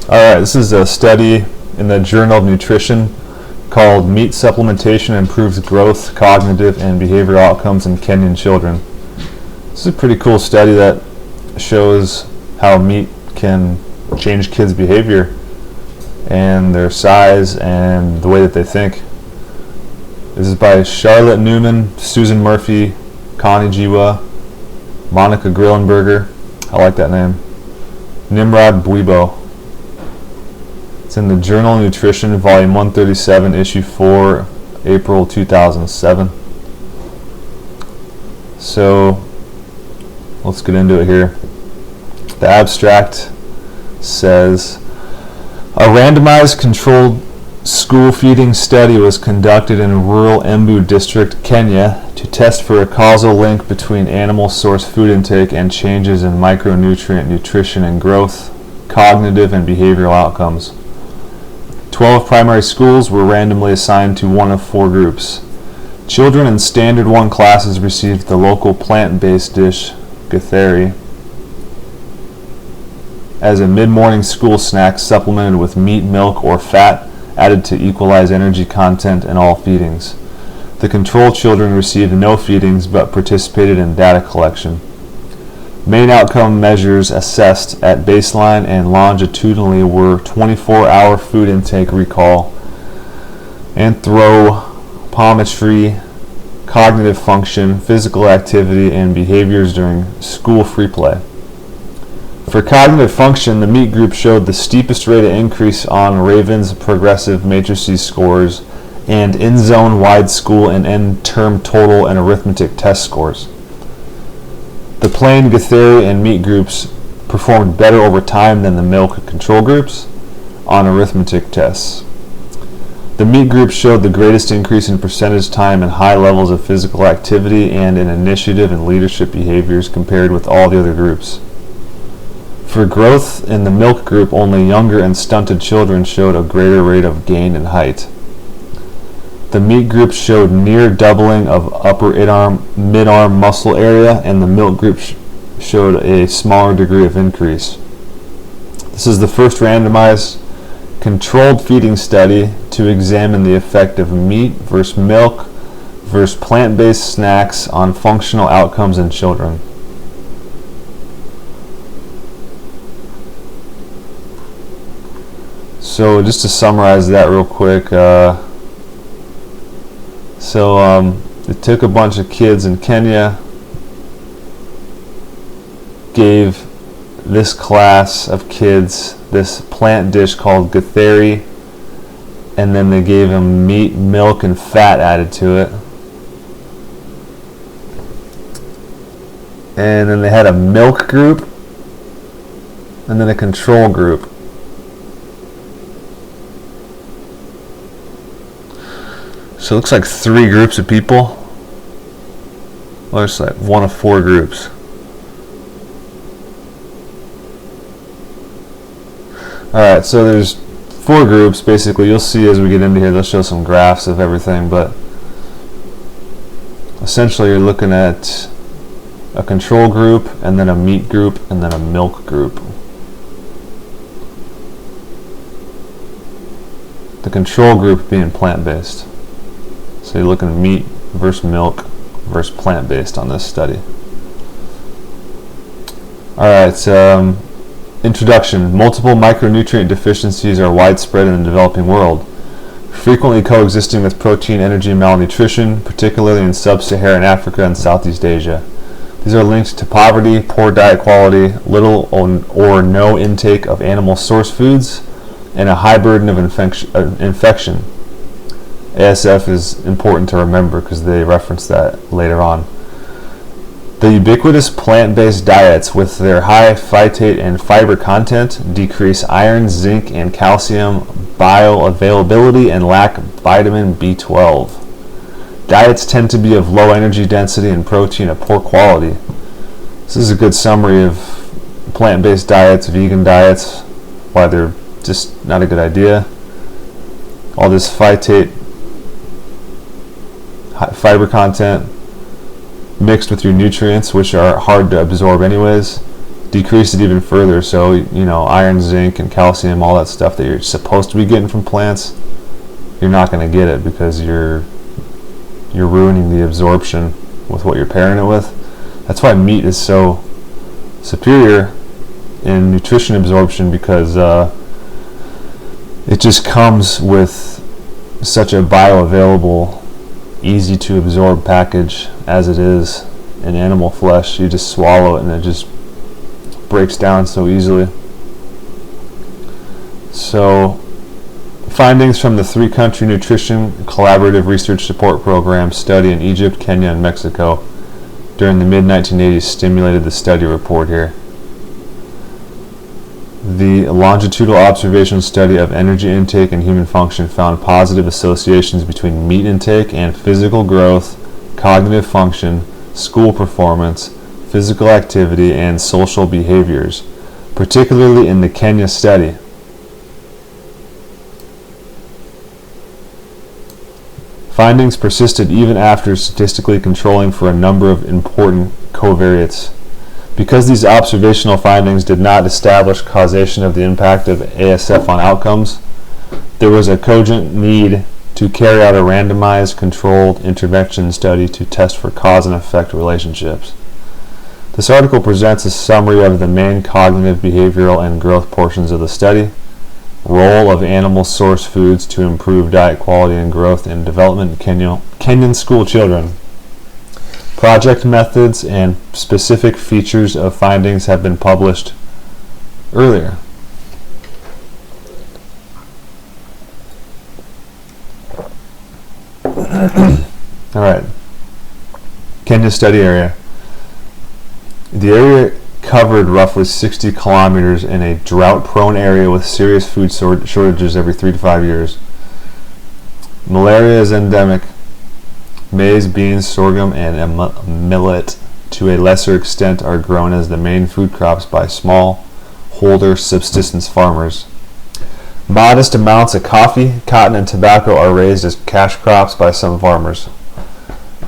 Alright, this is a study in the Journal of Nutrition called Meat Supplementation Improves Growth, Cognitive, and Behavioral Outcomes in Kenyan Children. This is a pretty cool study that shows how meat can change kids' behavior and their size and the way that they think. This is by Charlotte Newman, Susan Murphy, Connie Jiwa, Monica Grillenberger, I like that name, Nimrod Bwibo. It's in the Journal of Nutrition, Volume 137, Issue 4, April 2007. So, let's get into it here. The abstract says, a randomized controlled school feeding study was conducted in rural Embu district, Kenya, to test for a causal link between animal source food intake and changes in micronutrient nutrition and growth, cognitive, and behavioral outcomes. 12 primary schools were randomly assigned to one of 4 groups. Children in Standard 1 classes received the local plant-based dish, githeri, as a mid-morning school snack supplemented with meat, milk, or fat added to equalize energy content in all feedings. The control children received no feedings but participated in data collection. Main outcome measures assessed at baseline and longitudinally were 24-hour food intake recall, anthropometry, cognitive function, physical activity, and behaviors during school free play. For cognitive function, the meat group showed the steepest rate of increase on Raven's progressive matrices scores and in-zone wide school and end-term total and arithmetic test scores. The plain, githeri, and meat groups performed better over time than the milk control groups on arithmetic tests. The meat group showed the greatest increase in percentage time and high levels of physical activity and in initiative and leadership behaviors compared with all the other groups. For growth in the milk group, only younger and stunted children showed a greater rate of gain in height. The meat group showed near doubling of upper mid-arm muscle area, and the milk group showed a smaller degree of increase. This is the first randomized controlled feeding study to examine the effect of meat versus milk versus plant-based snacks on functional outcomes in children. So just to summarize that real quick, it took a bunch of kids in Kenya, gave this class of kids this plant dish called githeri, and then they gave them meat, milk, and fat added to it. And then they had a milk group, and then a control group. So it looks like 3 groups of people. Well, it's like one of 4 groups. Alright, so there's 4 groups. Basically, you'll see as we get into here, they'll show some graphs of everything, but essentially you're looking at a control group, and then a meat group, and then a milk group. The control group being plant-based. So you're looking at meat versus milk versus plant-based on this study. Alright, introduction. Multiple micronutrient deficiencies are widespread in the developing world, frequently coexisting with protein, energy, and malnutrition, particularly in sub-Saharan Africa and Southeast Asia. These are linked to poverty, poor diet quality, little or no intake of animal source foods, and a high burden of infection. ASF is important to remember because they reference that later on. The ubiquitous plant-based diets with their high phytate and fiber content decrease iron, zinc, and calcium bioavailability and lack vitamin B12. Diets tend to be of low energy density and protein of poor quality. This is a good summary of plant-based diets, vegan diets, why they're just not a good idea. All this phytate, fiber content mixed with your nutrients, which are hard to absorb anyways, decrease it even further. So, iron, zinc, and calcium, all that stuff that you're supposed to be getting from plants, you're not going to get it because you're ruining the absorption with what you're pairing it with. That's why meat is so superior in nutrition absorption, because it just comes with such a bioavailable, easy to absorb package as it is. In animal flesh, you just swallow it and it just breaks down so easily. So, findings from the 3-country nutrition collaborative research support program study in Egypt, Kenya, and Mexico during the mid-1980s stimulated the study report here. The longitudinal observation study of energy intake and human function found positive associations between meat intake and physical growth, cognitive function, school performance, physical activity, and social behaviors, particularly in the Kenya study. Findings persisted even after statistically controlling for a number of important covariates. Because these observational findings did not establish causation of the impact of ASF on outcomes, there was a cogent need to carry out a randomized controlled intervention study to test for cause and effect relationships. This article presents a summary of the main cognitive, behavioral, and growth portions of the study, role of animal source foods to improve diet quality and growth and development in Kenyan school children. Project methods and specific features of findings have been published earlier. All right. Kenya study area. The area covered roughly 60 kilometers in a drought-prone area with serious food shortages every 3 to 5 years. Malaria is endemic. Maize, beans, sorghum, and millet, to a lesser extent, are grown as the main food crops by small-holder subsistence farmers. Modest amounts of coffee, cotton, and tobacco are raised as cash crops by some farmers.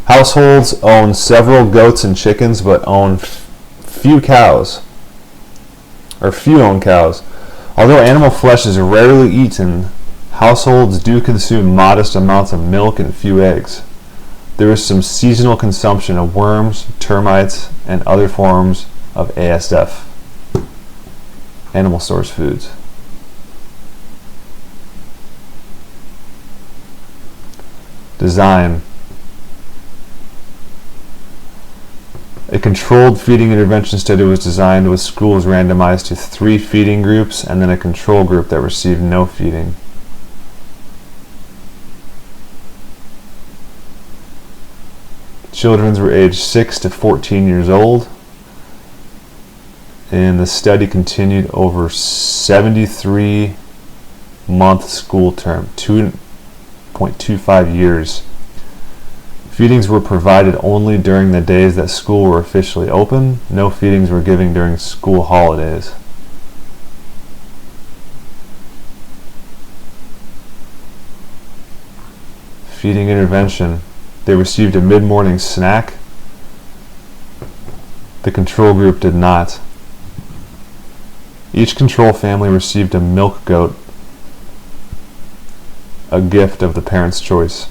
Households own several goats and chickens, but own few cows. Although animal flesh is rarely eaten, households do consume modest amounts of milk and few eggs. There is some seasonal consumption of worms, termites, and other forms of ASF, animal source foods. Design. A controlled feeding intervention study was designed with schools randomized to 3 feeding groups and then a control group that received no feeding. Children were aged 6 to 14 years old, and the study continued over 73-month school term, 2.25 years. Feedings were provided only during the days that school were officially open. No feedings were given during school holidays. Feeding intervention. They received a mid-morning snack. The control group did not. Each control family received a milk goat, a gift of the parents' choice,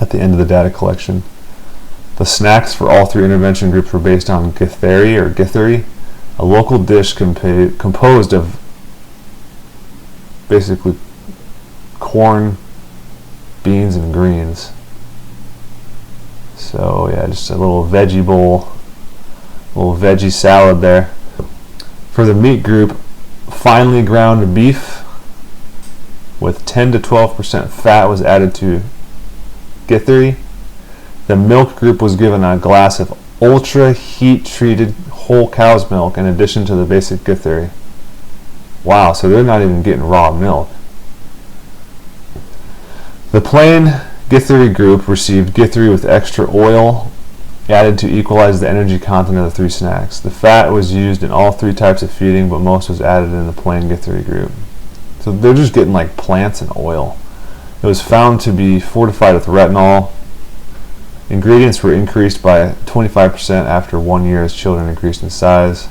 at the end of the data collection. The snacks for all 3 intervention groups were based on githeri, a local dish composed of basically corn, beans, and greens. So yeah, just a little veggie bowl, a little veggie salad there. For the meat group, finely ground beef with 10 to 12% fat was added to githeri. The milk group was given a glass of ultra heat treated whole cow's milk in addition to the basic githeri. Wow, so they're not even getting raw milk. The plain githeri group received githeri with extra oil added to equalize the energy content of the 3 snacks. The fat was used in all 3 types of feeding, but most was added in the plain githeri group. So they're just getting like plants and oil. It was found to be fortified with retinol. Ingredients were increased by 25% after 1 year as children increased in size.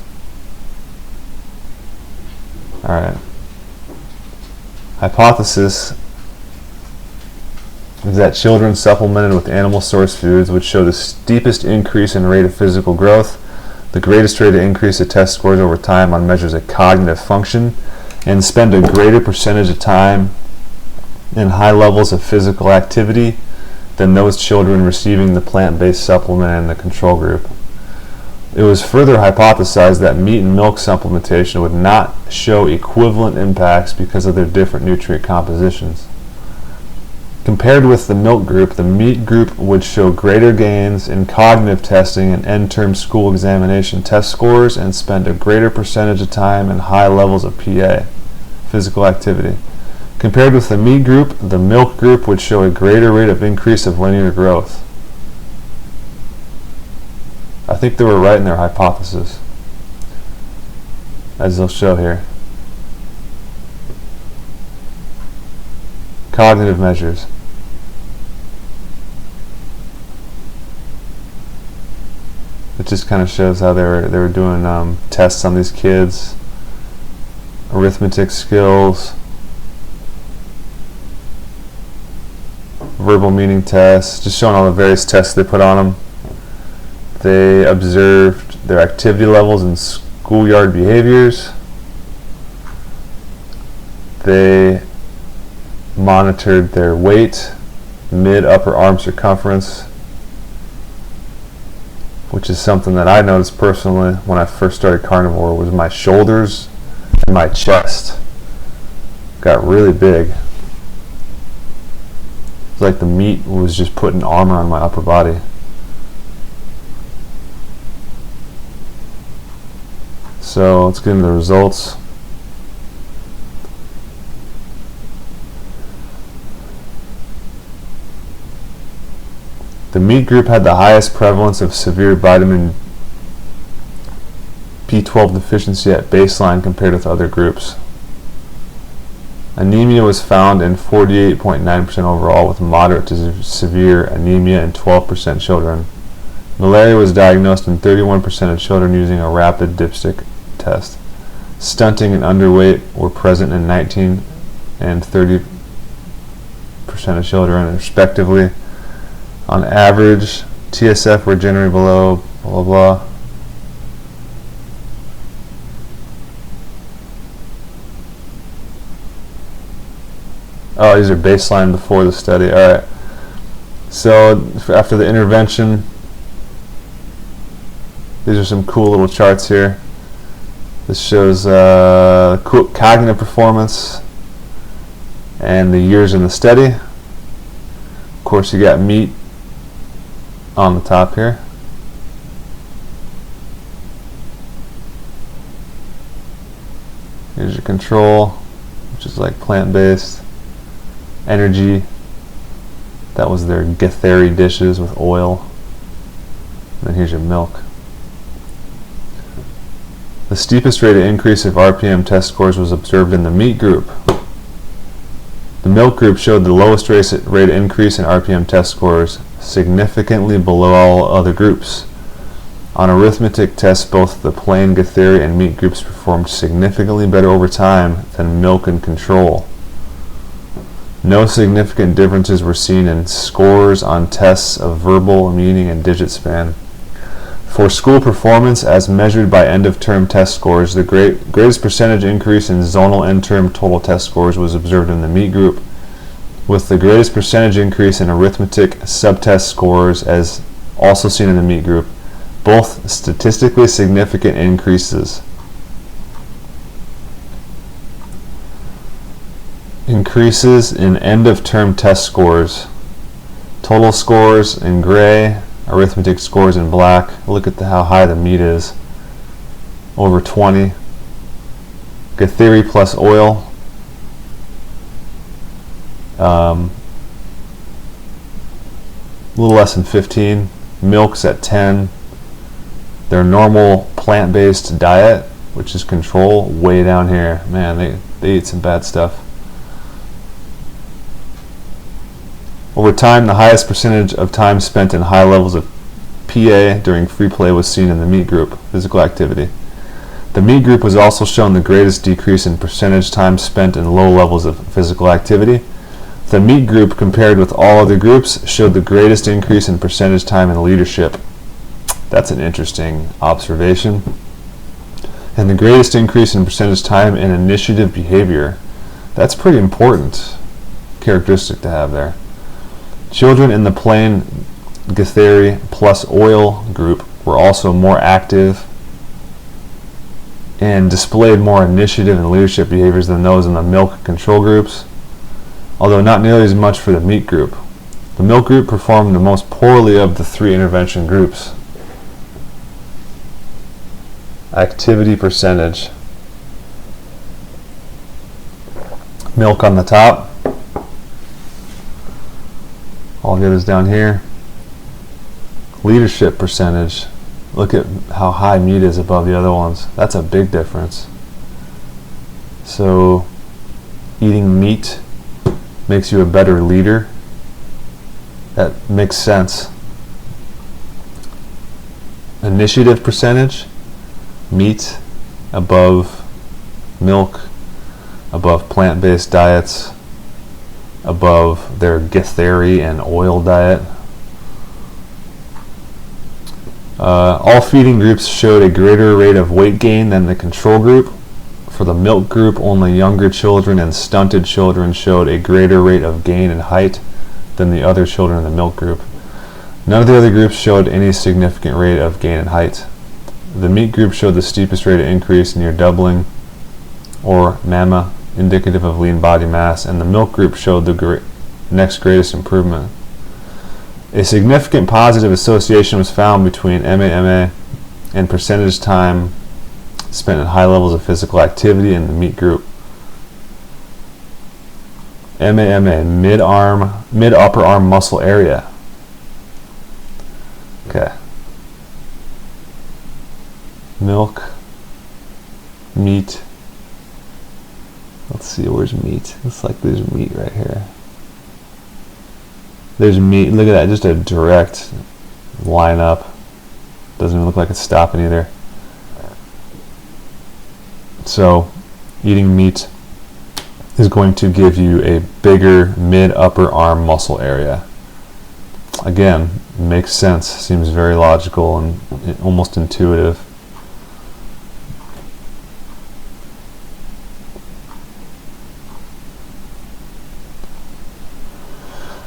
Alright. Hypothesis is that children supplemented with animal source foods would show the steepest increase in rate of physical growth, the greatest rate of increase of test scores over time on measures of cognitive function, and spend a greater percentage of time in high levels of physical activity than those children receiving the plant-based supplement in the control group. It was further hypothesized that meat and milk supplementation would not show equivalent impacts because of their different nutrient compositions. Compared with the milk group, the meat group would show greater gains in cognitive testing and end-term school examination test scores and spend a greater percentage of time in high levels of PA, physical activity. Compared with the meat group, the milk group would show a greater rate of increase of linear growth. I think they were right in their hypothesis, as they'll show here. Cognitive measures. It just kind of shows how they were doing tests on these kids, arithmetic skills, verbal meaning tests, just showing all the various tests they put on them. They observed their activity levels and schoolyard behaviors. They monitored their weight, mid-upper arm circumference, which is something that I noticed personally when I first started carnivore, was my shoulders and my chest got really big. It's like the meat was just putting armor on my upper body. So let's get into the results. The meat group had the highest prevalence of severe vitamin B12 deficiency at baseline compared with other groups. Anemia was found in 48.9% overall, with moderate to severe anemia in 12% children. Malaria was diagnosed in 31% of children using a rapid dipstick test. Stunting and underweight were present in 19 and 30% of children, respectively. On average, TSF were generally below blah blah. Oh, these are baseline before the study. Alright. So after the intervention, these are some cool little charts here. This shows cognitive performance and the years in the study. Of course, you got meat on the top here. Here's your control, which is like plant-based. Energy, that was their Githeri dishes with oil. And then here's your milk. The steepest rate of increase of RPM test scores was observed in the meat group. The milk group showed the lowest rate of increase in RPM test scores, significantly below all other groups. On arithmetic tests, both the plain Githeri and meat groups performed significantly better over time than milk and control. No significant differences were seen in scores on tests of verbal, meaning, and digit span. For school performance, as measured by end-of-term test scores, the greatest percentage increase in zonal end-term total test scores was observed in the meat group, with the greatest percentage increase in arithmetic subtest scores as also seen in the meat group, both statistically significant increases. Increases in end-of-term test scores. Total scores in gray, arithmetic scores in black. Look at how high the meat is. Over 20. Githeri plus oil. A little less than 15. Milk's at 10. Their normal plant-based diet, which is control, way down here. Man, they eat some bad stuff. Over time, the highest percentage of time spent in high levels of PA during free play was seen in the meat group, physical activity. The meat group was also shown the greatest decrease in percentage time spent in low levels of physical activity. The meat group, compared with all other groups, showed the greatest increase in percentage time in leadership. That's an interesting observation. And the greatest increase in percentage time in initiative behavior. That's pretty important characteristic to have there. Children in the plain Guattari plus oil group were also more active and displayed more initiative and leadership behaviors than those in the milk control groups, although not nearly as much for the meat group. The milk group performed the most poorly of the three intervention groups. Activity percentage. Milk on the top. All the others down here. Leadership percentage. Look at how high meat is above the other ones. That's a big difference. So eating meat makes you a better leader. That makes sense. Initiative percentage, meat above milk, above plant-based diets, above their Guattari and oil diet. All feeding groups showed a greater rate of weight gain than the control group. For the milk group, only younger children and stunted children showed a greater rate of gain in height than the other children in the milk group. None of the other groups showed any significant rate of gain in height. The meat group showed the steepest rate of increase, near doubling, or MAMA, indicative of lean body mass, and the milk group showed the next greatest improvement. A significant positive association was found between MAMA and percentage time spent at high levels of physical activity in the meat group. MAMA, mid-upper arm muscle area. Okay. Milk, meat. Let's see, where's meat? Looks like there's meat right here. There's meat. Look at that, just a direct line up. Doesn't even look like it's stopping either. So, eating meat is going to give you a bigger mid-upper arm muscle area. Again, makes sense. Seems very logical and almost intuitive.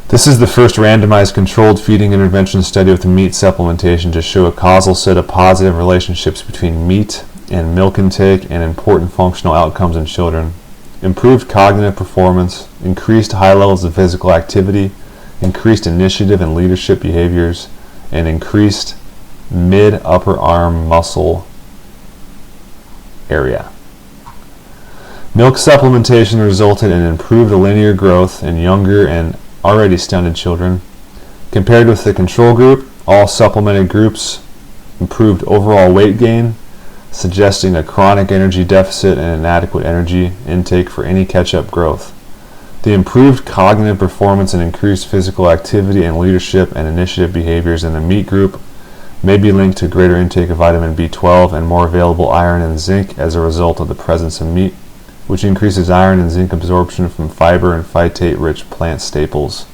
This is the first randomized controlled feeding intervention study with meat supplementation to show a causal set of positive relationships between meat and milk intake and important functional outcomes in children. Improved cognitive performance, increased high levels of physical activity, increased initiative and leadership behaviors, and increased mid-upper arm muscle area. Milk supplementation resulted in improved linear growth in younger and already stunted children. Compared with the control group, all supplemented groups improved overall weight gain, suggesting a chronic energy deficit and inadequate energy intake for any catch-up growth. The improved cognitive performance and increased physical activity and leadership and initiative behaviors in the meat group may be linked to greater intake of vitamin B12 and more available iron and zinc as a result of the presence of meat, which increases iron and zinc absorption from fiber and phytate-rich plant staples.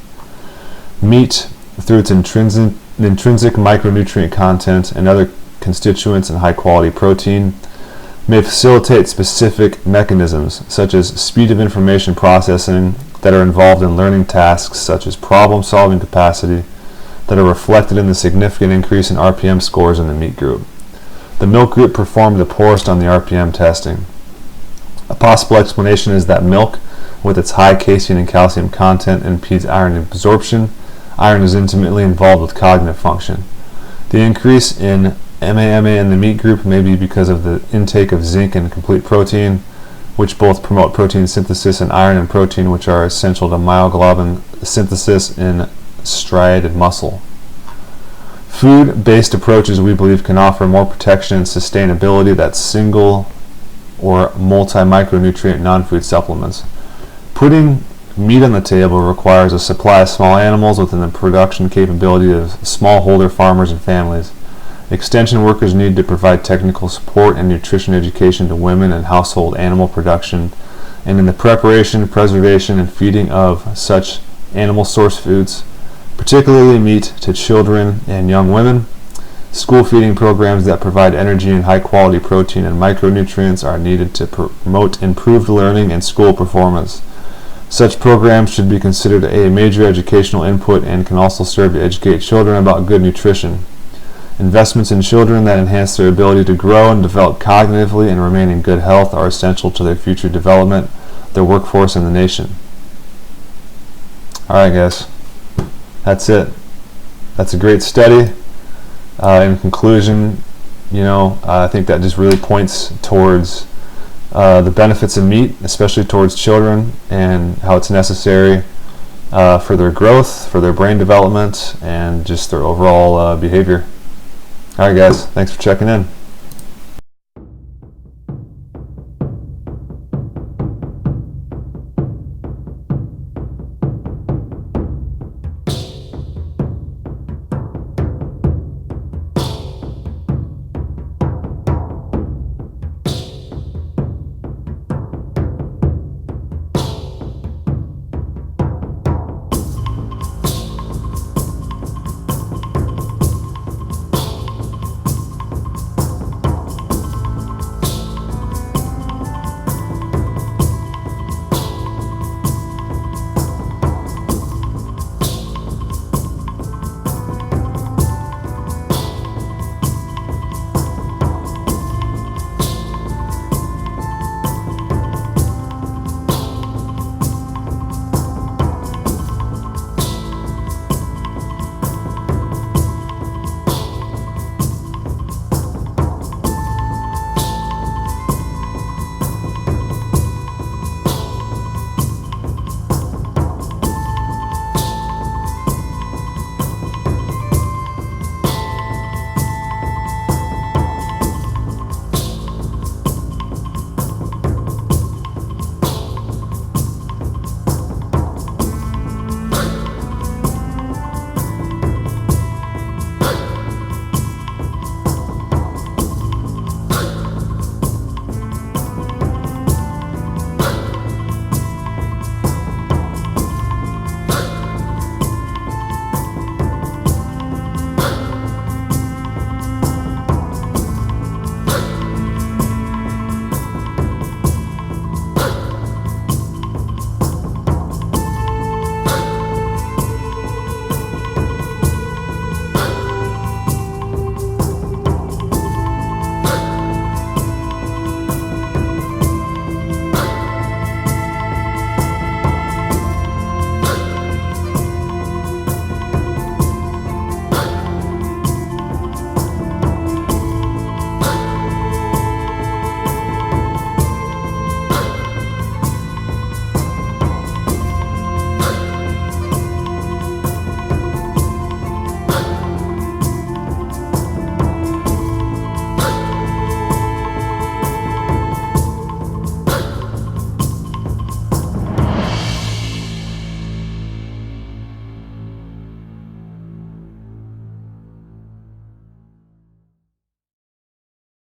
Meat, through its intrinsic micronutrient content and other constituents and high-quality protein, may facilitate specific mechanisms, such as speed of information processing, that are involved in learning tasks such as problem-solving capacity, that are reflected in the significant increase in RPM scores in the meat group. The milk group performed the poorest on the RPM testing. A possible explanation is that milk, with its high casein and calcium content, impedes iron absorption. Iron is intimately involved with cognitive function. The increase in MAMA in the meat group may be because of the intake of zinc and complete protein, which both promote protein synthesis, and iron and protein, which are essential to myoglobin synthesis in striated muscle. Food-based approaches, we believe, can offer more protection and sustainability that single or multi-micronutrient non-food supplements. Putting meat on the table requires a supply of small animals within the production capability of smallholder farmers and families. Extension workers need to provide technical support and nutrition education to women in household animal production and in the preparation, preservation, and feeding of such animal source foods, particularly meat, to children and young women. School feeding programs that provide energy and high-quality protein and micronutrients are needed to promote improved learning and school performance. Such programs should be considered a major educational input and can also serve to educate children about good nutrition. Investments in children that enhance their ability to grow and develop cognitively and remain in good health are essential to their future development, their workforce, and the nation. Alright guys, that's it. That's a great study. In conclusion, I think that just really points towards the benefits of meat, especially towards children, and how it's necessary for their growth, for their brain development, and just their overall behavior. Alright guys, thanks for checking in.